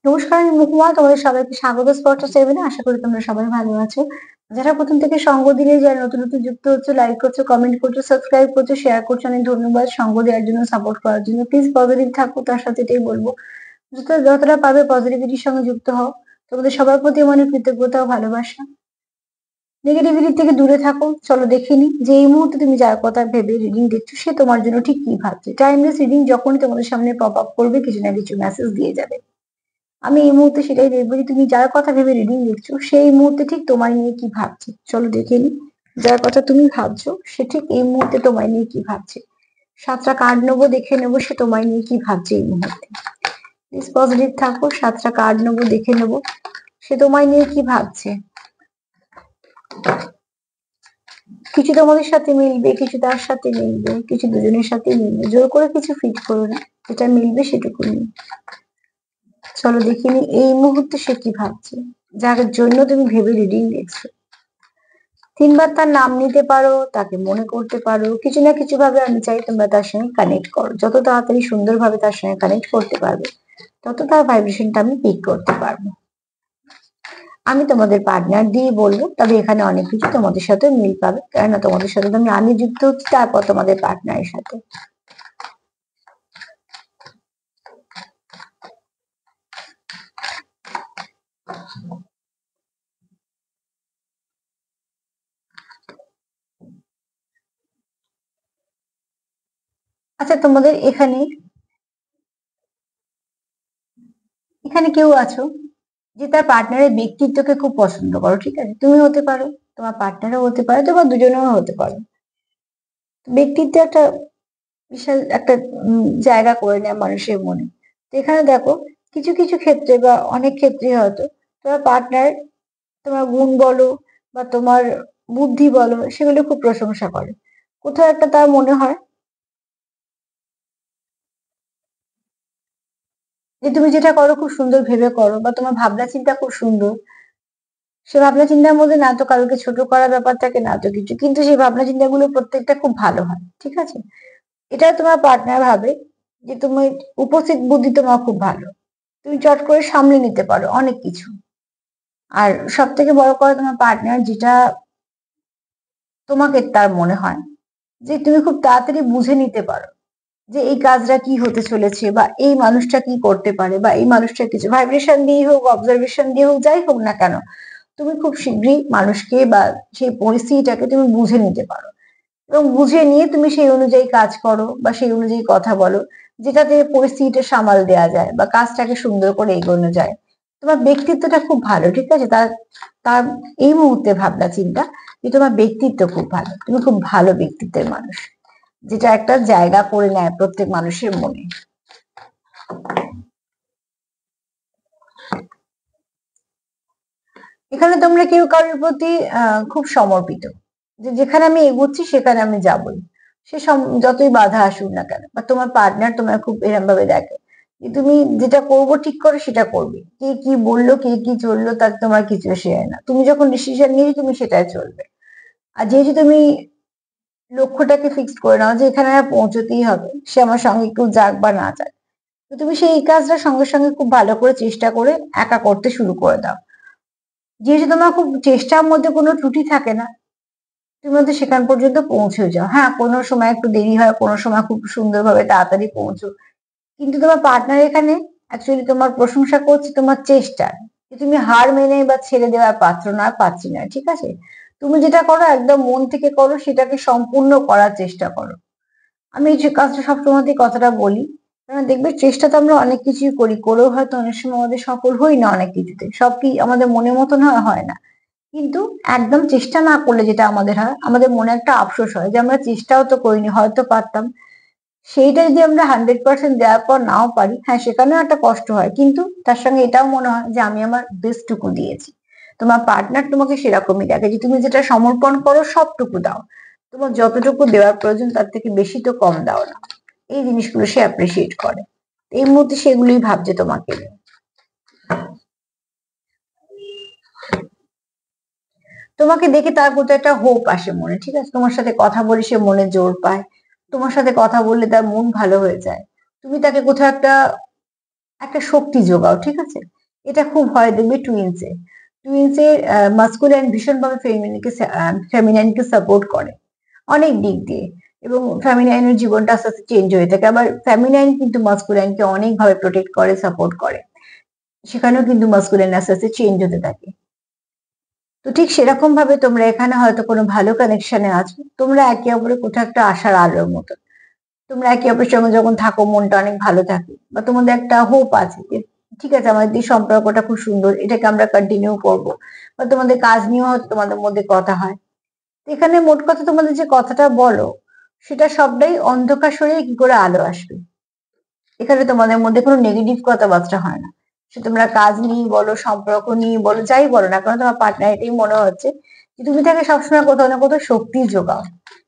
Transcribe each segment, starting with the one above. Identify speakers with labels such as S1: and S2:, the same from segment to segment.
S1: নমস্কার, আমি মহুয়া। তোমাদের সবাইকে স্বাগত স্পষ্ট সেভেনে। আশা করি তোমরা সবাই ভালো আছো। যারা প্রথম থেকে সঙ্গ দিলে, যারা নতুন নতুন যুক্ত হচ্ছে, লাইক করছো, কমেন্ট করছো, সাবস্ক্রাইব করছো, শেয়ার করছো, অনেক ধন্যবাদ সঙ্গ দেওয়ার জন্য, সাপোর্ট করার জন্য। প্লিজ পজিটিভ থাকো, তার সাথে এটাই বলবো, যতটা পারবে পজিটিভিটির সঙ্গে যুক্ত হও। তোমাদের সবার প্রতি আমার অনেক কৃতজ্ঞতা ও ভালোবাসা। নেগেটিভিটি থেকে দূরে থাকো। চলো দেখে নি যে এই মুহূর্তে তুমি যার কথা ভেবে রিডিং দেখছো, সে তোমার জন্য ঠিক কি ভাবছে। টাইমলেস রিডিং যখনই তোমাদের সামনে পপ আপ করবে, কিছু না কিছু মেসেজ দিয়ে যাবে। আমি এই মুহূর্তে সেটাই দেখবো যে তুমি যার কথা ভেবে রিডিং দেখছো, সেই মুহূর্তে ঠিক তোমায় নিয়ে কি ভাবছে। চলো দেখে নি যার কথা তুমি ভাবছো, সে ঠিক এই মুহূর্তে তোমায় নিয়ে কি ভাবছে। 7টা কার্ড নেবো, দেখে নেবো সে তোমায় নিয়ে কি ভাবছে এই মুহূর্তে। প্লিজ পজিটিভ থাকো। 7টা কার্ড নেবো, দেখে নেবো সে তোমায় নিয়ে কি ভাবছে। কিছু তোমাদের সাথে মিলবে, কিছু তার সাথে মিলবে, কিছু দুজনের সাথে মিলবে। জোর করে কিছু ফিট করো না, যেটা মিলবে সেটুকু নিয়ে। চলো দেখিনি এই মুহূর্তে সে কি ভাবছে, যার জন্য তুমি ভেবে রিডিং দেখছো। 3বার তার নাম নিতে পারো, তাকে মনে করতে পারো। কিছু না কিছু ভাবে আমি চাই তোমরা তার সঙ্গে কানেক্ট করো। যত তাড়াতাড়ি সুন্দরভাবে তার সঙ্গে কানেক্ট করতে পারবে, তত তার ভাইব্রেশনটা আমি পিক করতে পারবো। আমি তোমাদের পার্টনার দিয়ে বলবো, তবে এখানে অনেক কিছু তোমাদের সাথে মিল পাবে, কেননা তোমাদের সাথে তো আমি যুক্ত হচ্ছি, তারপর তোমাদের পার্টনারের সাথে। আচ্ছা, তোমাদের এখানে এখানে কেউ আছো যে তার পার্টনারের ব্যক্তিত্বকে খুব পছন্দ করো, ঠিক আছে? তুমি হতে পারো, তোমার পার্টনারও হতে পারে, তোমার দুজনেও হতে পারো। ব্যক্তিত্ব একটা বিশাল একটা জায়গা করে নেয় মানুষের মনে। তো এখানে দেখো, কিছু কিছু ক্ষেত্রে বা অনেক ক্ষেত্রে হয়তো তোমার পার্টনার তোমার গুণ বলো বা তোমার বুদ্ধি বলো, সেগুলো খুব প্রশংসা করে। কোথাও একটা তার মনে হয় যে তুমি যেটা করো খুব সুন্দর ভেবে করো, বা তোমার ভাবনা চিন্তা খুব সুন্দর। সে ভাবনা চিন্তার মধ্যে না তো কারোকে ছোট করার ব্যাপার থাকে, না তো কিছু, কিন্তু সেই ভাবনা চিন্তাগুলো প্রত্যেকটা খুব ভালো হয়, ঠিক আছে? এটা তোমার পার্টনার ভাবে যে তুমি উপস্থিত বুদ্ধি তোমার খুব ভালো, তুমি চট করে সামলে নিতে পারো অনেক কিছু। আর সব থেকে বড় কথা, তোমার পার্টনার যেটা তোমাকে তার মনে হয় যে তুমি খুব তাড়াতাড়ি বুঝে নিতে পারো যে এই কাজটা কি হতে চলেছে, বা এই মানুষটা কি করতে পারে, বা এই মানুষটা কিছু ভাইব্রেশন দিয়ে হোক, অবজারভেশন দিয়ে হোক, যাই হোক না কেন, তুমি খুব শীঘ্রই মানুষকে বা সেই পরিস্থিতিটাকে তুমি বুঝে নিতে পারো। এবং বুঝে নিয়ে তুমি সেই অনুযায়ী কাজ করো বা সেই অনুযায়ী কথা বলো, যেটাতে পরিস্থিতিটা সামাল দেওয়া যায় বা কাজটাকে সুন্দর করে এগোনো যায়। তোমার ব্যক্তিত্বটা খুব ভালো, ঠিক আছে? তার তার এই মুহূর্তে ভাবনা চিন্তা যে তোমার ব্যক্তিত্ব খুব ভালো, তুমি খুব ভালো ব্যক্তিত্বের মানুষ, যেটা একটা জায়গা করে নেয় প্রত্যেক মানুষের মনে। এখানে তোমরা কেউ কারোর প্রতি খুব সমর্পিত, যে যেখানে আমি এগোচ্ছি সেখানে আমি যাবই, সে যতই বাধা আসুক না কেন। বা তোমার পার্টনার তোমার খুব এরম ভাবে দেখে যে তুমি যেটা করবো ঠিক করে সেটা করবে, কে কি বললো, কে কি চললো, তার তোমার কিছু এসে যায় না। তুমি যখন ডিসিশন নিয়ে তুমি সেটাই চলবে। আর যেহেতু তুমি লক্ষ্যটাকে ফিক্সড করে নাও যে এখানে আমার পৌঁছতেই হবে, সে আমার সঙ্গে একটু যাক বা না যাক, তো তুমি সেই কাজটা সঙ্গে সঙ্গে খুব ভালো করে চেষ্টা করে একা করতে শুরু করে দাও। যেহেতু তোমার খুব চেষ্টার মধ্যে কোনো ত্রুটি থাকে না, তুমি হয়তো সেখান পর্যন্ত পৌঁছে যাও। হ্যাঁ, কোনো সময় একটু দেরি হয়, কোনো সময় খুব সুন্দরভাবে তাড়াতাড়ি পৌঁছো, কিন্তু তোমার পার্টনার এখানে অ্যাকচুয়ালি তোমার প্রশংসা করছে তোমার চেষ্টার, যে তুমি হার মেনে বা ছেড়ে দেওয়ার পাত্র না, পাচ্ছি না, ঠিক আছে? তুমি যেটা করো একদম মন থেকে করো, সেটাকে সম্পূর্ণ করার চেষ্টা করো। আমি এই যে কাজটা সবসময়তেই কথাটা বলি, কারণ দেখবে চেষ্টা তো আমরা অনেক কিছুই করি, করেও হয়তো অনেক সময় আমাদের সফল হই না অনেক কিছুতে, সব কি আমাদের মনের মতন হয়? হয় না। কিন্তু একদম চেষ্টা না করলে যেটা আমাদের হয়, আমাদের মনে একটা আফসোস হয় যে আমরা চেষ্টাও তো করিনি, হয়তো পারতাম। সেইটা যদি আমরা 100% দেওয়ার পর নাও পারি, হ্যাঁ সেখানেও একটা কষ্ট হয়, কিন্তু তার সঙ্গে এটাও মনে হয় যে আমি আমার বেস্টটুকু দিয়েছি। তোমার পার্টনার তোমাকে সেরকমই দেখে, যে তুমি যেটা সমর্পণ করো সবটুকু দাও, তোমার যতটুকু দেওয়ার প্রয়োজন তার থেকে বেশি তো কম দাও না। এই জিনিসগুলো সে অ্যাপ্রিসিয়েট করে। এই মুহূর্তে সেগুলোই ভাবছে তোমাকে নিয়ে। তোমাকে দেখে তার প্রতি একটা হোপ আসে মনে, ঠিক আছে? তোমার সাথে কথা বলে সে মনে জোর পায়, তোমার সাথে কথা বললে তার মন ভালো হয়ে যায়। তুমি তাকে কোথাও একটা একটা শক্তি যোগাও, ঠিক আছে? এটা খুব হয় দেখবে টুইন্সে। টুইন্সের মাস্কুলাইন ভীষণভাবে ফেমিনাইনকে সাপোর্ট করে অনেক দিক দিয়ে, এবং ফেমিনাইনের জীবনটা আস্তে আস্তে চেঞ্জ হয়ে থাকে। আবার ফেমিনাইন কিন্তু মাস্কুলাইনকে অনেকভাবে প্রোটেক্ট করে, সাপোর্ট করে, সেখানেও কিন্তু মাস্কুলাইন আস্তে আস্তে চেঞ্জ হতে থাকে। তো ঠিক সেরকম ভাবে তোমরা এখানে হয়তো কোনো ভালো কানেকশনে আছো, তোমরা একে অপরের কোথাও একটা আশার আলোর মতো। তোমরা একে অপরের সঙ্গে যখন থাকো মনটা অনেক ভালো থাকে, বা তোমাদের একটা হোপ আছে যে ঠিক আছে আমাদের এই সম্পর্কটা খুব সুন্দর, এটাকে আমরা কন্টিনিউ করব, বা তোমাদের কাজ নিয়েও হয়তো তোমাদের মধ্যে কথা হয়। তো এখানে মোট কথা তোমাদের যে কথাটা বলো সেটা সবটাই অন্ধকার সরিয়ে কি করে আলো আসবে। এখানে তোমাদের মধ্যে কোনো নেগেটিভ কথাবার্তা হয় না। সে তোমরা কাজ নিয়ে বলো, সম্পর্ক নিয়ে বলো, যাই বলো না কারণ তোমার পার্টনার এটাই মনে হচ্ছে যে তুমি তাকে সবসময় কোথাও না কোথাও শক্তি যোগাও,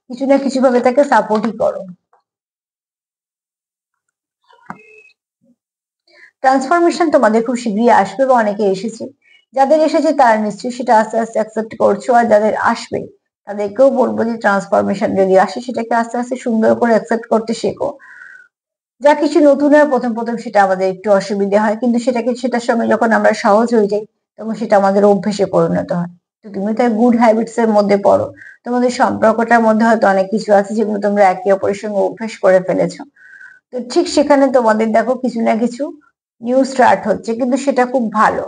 S1: কিছু না কিছু ভাবে তাকে সাপোর্টই করো। ট্রান্সফরমেশন তোমাদের খুব শীঘ্রই আসবে, বা অনেকে এসেছে। যাদের এসেছে তারা নিশ্চয়ই সেটা আস্তে আস্তে অ্যাকসেপ্ট করছো, আর যাদের আসবে তাদেরকেও বলবো যে ট্রান্সফরমেশন যদি আসে সেটাকে আস্তে আস্তে সুন্দর করে অ্যাকসেপ্ট করতে শেখো। যা কিছু নতুন হয় প্রথম প্রথম সেটা আমাদের একটু অসুবিধা হয়, কিন্তু সেটার সঙ্গে যখন আমরা সহজ হয়ে যাই তখন সেটা আমাদের অভ্যেসে পরিণত হয়। তো তুমি তার গুড হ্যাবিটস এর মধ্যে পড়ো। তোমাদের সম্পর্কটার মধ্যে হয়তো অনেক কিছু আছে যেগুলো তোমরা একে অপরের সঙ্গে অভ্যেস করে ফেলেছো। তো ঠিক সেখানে তোমাদের দেখো কিছু না কিছু নিউ স্টার্ট হচ্ছে, কিন্তু সেটা খুব ভালো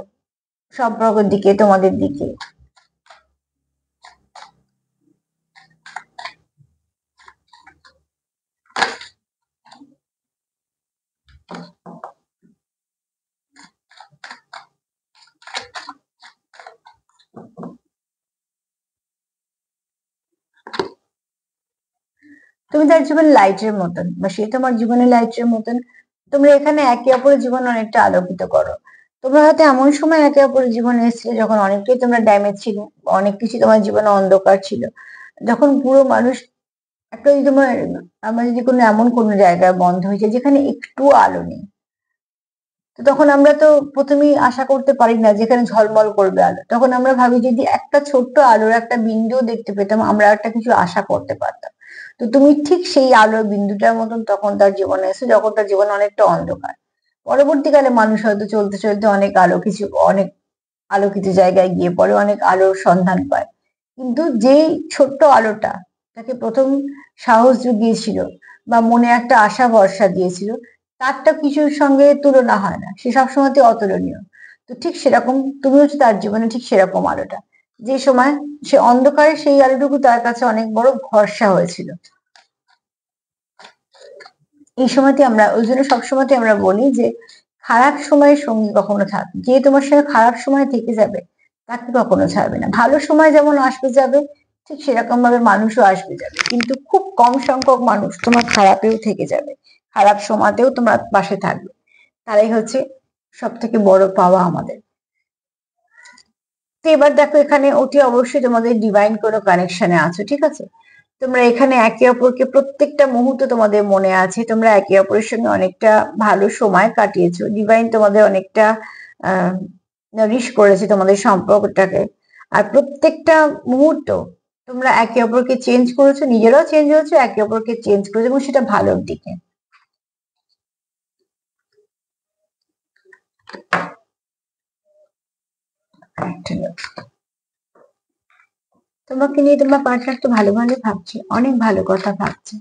S1: সম্পর্কের দিকে, তোমাদের দিকে। তুমি তার জীবন লাইটের মতন, বা সে তোমার জীবনে লাইটের মতন। তোমরা এখানে একে অপরের জীবন অনেকটা আলোকিত করো। তোমরা হয়তো এমন সময় একে অপরের জীবনে এসেছিলে যখন অনেকটাই তোমরা ড্যামেজ ছিল, অনেক কিছু তোমার জীবনে অন্ধকার ছিল, যখন পুরো মানুষ একটা যদি তোমার, আমরা যদি কোনো এমন কোনো জায়গায় বন্ধ হয়েছে যেখানে একটু আলো নেই, তো তখন আমরা তো প্রথমেই আশা করতে পারি না যেখানে ঝলমল করবে আলো, তখন আমরা ভাবি যদি একটা ছোট্ট আলোর একটা বিন্দু দেখতে পেতাম আমরা একটা কিছু আশা করতে পারতাম। তো তুমি ঠিক সেই আলোর বিন্দুটার মতন তখন তার জীবনে এসে, যখন তার জীবনে অনেকটা অন্ধকার। পরবর্তীকালে মানুষ হয়তো চলতে চলতে অনেক আলোকিত জায়গায় গিয়ে পড়ে, অনেক আলোর সন্ধান পায়, কিন্তু যেই ছোট্ট আলোটা তাকে প্রথম সাহস জুগিয়েছিল বা মনে একটা আশা ভরসা দিয়েছিল, তারটা কিছুর সঙ্গে তুলনা হয় না, সে সবসময় অতুলনীয়। তো ঠিক সেরকম তুমি হচ্ছে তার জীবনে ঠিক সেরকম আলোটা, যে সময় সে অন্ধকারে সেই আলোটুকু তার কাছে অনেক বড় ভরসা হয়েছিল। এই সময়তে আমরা ওই জন্য সবসময়তে আমরা বলি যে খারাপ সময়ের সঙ্গী কখনো থাকবে, যে তোমার সঙ্গে খারাপ সময় থেকে যাবে তাকে কখনো ছাড়বে না। ভালো সময় যেমন আসবে যাবে, ঠিক সেরকম ভাবে মানুষও আসবে যাবে, কিন্তু খুব কম সংখ্যক মানুষ তোমার খারাপেও থেকে যাবে, খারাপ সময়তেও তোমার পাশে থাকবে। তারাই হচ্ছে সব থেকে বড় পাওয়া আমাদের। তো এবার দেখো এখানে অতি অবশ্যই তোমাদের ডিভাইন কোনো কানেকশনে আছো, ঠিক আছে? তোমরা এখানে একে অপরকে প্রত্যেকটা মুহূর্ত তোমাদের মনে আছে, তোমরা একে অপরের সঙ্গে অনেকটা ভালো সময় কাটিয়েছো, ডিভাইন তোমাদের অনেকটা নারিশ করেছে তোমাদের সম্পর্কটাকে। আর প্রত্যেকটা মুহূর্ত তোমরা একে অপরকে চেঞ্জ করেছো, নিজেরাও চেঞ্জ হয়েছো, একে অপরকে চেঞ্জ করেছো, এবং সেটা ভালোর দিকে। তোমাকে নিয়ে তোমার পার্টনার তো ভালো ভালো ভাবছে, অনেক ভালো কথা ভাবছে।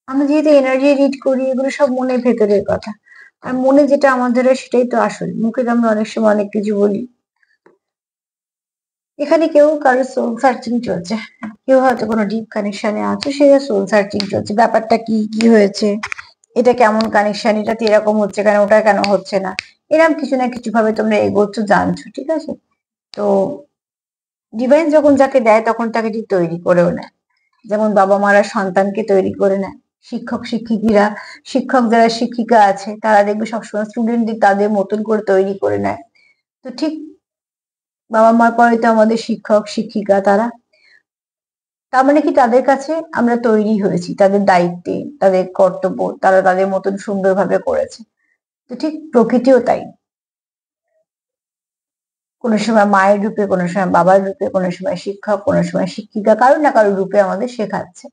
S1: আমরা যেহেতু এনার্জি রিড করি, এগুলো সব মনের ভেতরের কথা, আর মনে যেটা আমাদের হয় সেটাই তো আসল, মুখে তো আমরা অনেক সময় অনেক কিছু বলি। এখানে কেউ কারো সোল সার্চিং চলছে, কেউ হয়তো কোনো ডিপ কানেকশনে আছে, সে সোল সার্চিং চলছে, ব্যাপারটা কি কি হয়েছে, এটা কেমন কানেকশন, এটাতে এরকম হচ্ছে কেন, ওটা কেন হচ্ছে না, এরকম কিছু না কিছু ভাবে তোমরা এগোচ্ছ, জানছো, ঠিক আছে? তো ডিভাইন যখন যাকে দেয় তখন তাকে ঠিক তৈরি করেও নেয়, যেমন বাবা মারা সন্তানকে তৈরি করে নেয়, শিক্ষক যারা শিক্ষিকা আছে তারা দেখবে সবসময় স্টুডেন্টদের তাদের মতন করে তৈরি করে নেয়। তো ঠিক বাবা মার পরে তো আমাদের শিক্ষক শিক্ষিকা, তারা তার মানে কি তাদের কাছে আমরা তৈরি হয়েছি, তাদের দায়িত্বে, তাদের কর্তব্য তারা তাদের মতন সুন্দরভাবে করেছে। তো ঠিক প্রকৃতিও তাই, কোনো সময় মায়ের রূপে, কোনো সময় বাবার রূপে, কোনো সময় শিক্ষক, কোনো সময় শিক্ষিকা, কারো না কারো রূপে আমাদের শেখাচ্ছে,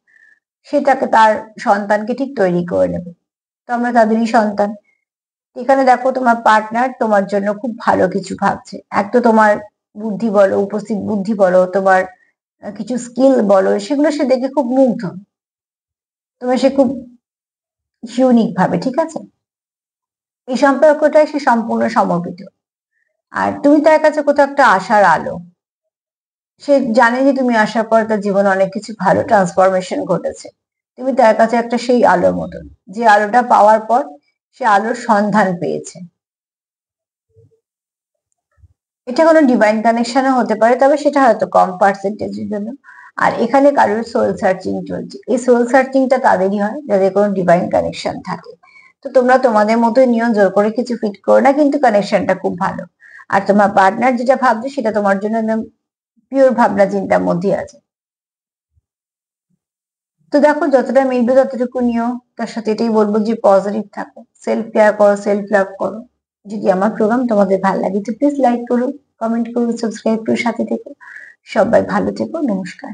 S1: সেটাকে তার সন্তানকে ঠিক তৈরি করে নেবে। তোমরা তাদেরই সন্তান। এখানে দেখো তোমার পার্টনার তোমার জন্য খুব ভালো কিছু ভাবছে। এক তো তোমার বুদ্ধি বলো, উপস্থিত বুদ্ধি বলো, তোমার কিছু স্কিল বলো, সেগুলো সে দেখে খুব মুগ্ধ। তোমার সে খুব ইউনিক ভাবে, ঠিক আছে? এই সম্পর্কটাই সে সম্পূর্ণ সমর্পিত। আর তুমি তার কাছে কোথাও একটা আশার আলো। সে জানে যে তুমি আসার পর তার জীবনে অনেক কিছু ভালো ট্রান্সফরমেশন ঘটেছে। তুমি তার কাছে একটা সেই আলোর মতন, যে আলোটা পাওয়ার পর সে আলোর সন্ধান পেয়েছে। এটা কোনো ডিভাইন কানেকশনও হতে পারে, তবে সেটা হয়তো কম পার্সেন্টেজের জন্য। আর এখানে কারোর সোল সার্চিং চলছে। এই সোল সার্চিংটা তাদেরই হয় যাদের কোনো ডিভাইন কানেকশন থাকে। তো তোমরা তোমাদের মতোই নিয়ম, জোর করে কিছু ফিট করো না, কিন্তু কানেকশনটা খুব ভালো। আর তোমার পার্টনার যেটা ভাবছে সেটা তোমার জন্য একদম পিওর ভাবনা চিন্তার মধ্যে আছে। তো দেখো, যতটা মিলবে ততটুকু নিও। তার সাথে এটাই বলবো যে পজিটিভ থাকো, সেলফ কেয়ার করো, সেলফ লাভ করো। যদি আমার প্রোগ্রাম তোমাদের ভালো লাগে তো প্লিজ লাইক করো, কমেন্ট করো, সাবস্ক্রাইব করো, সাথে থেকো। সবাই ভালো থেকো, নমস্কার।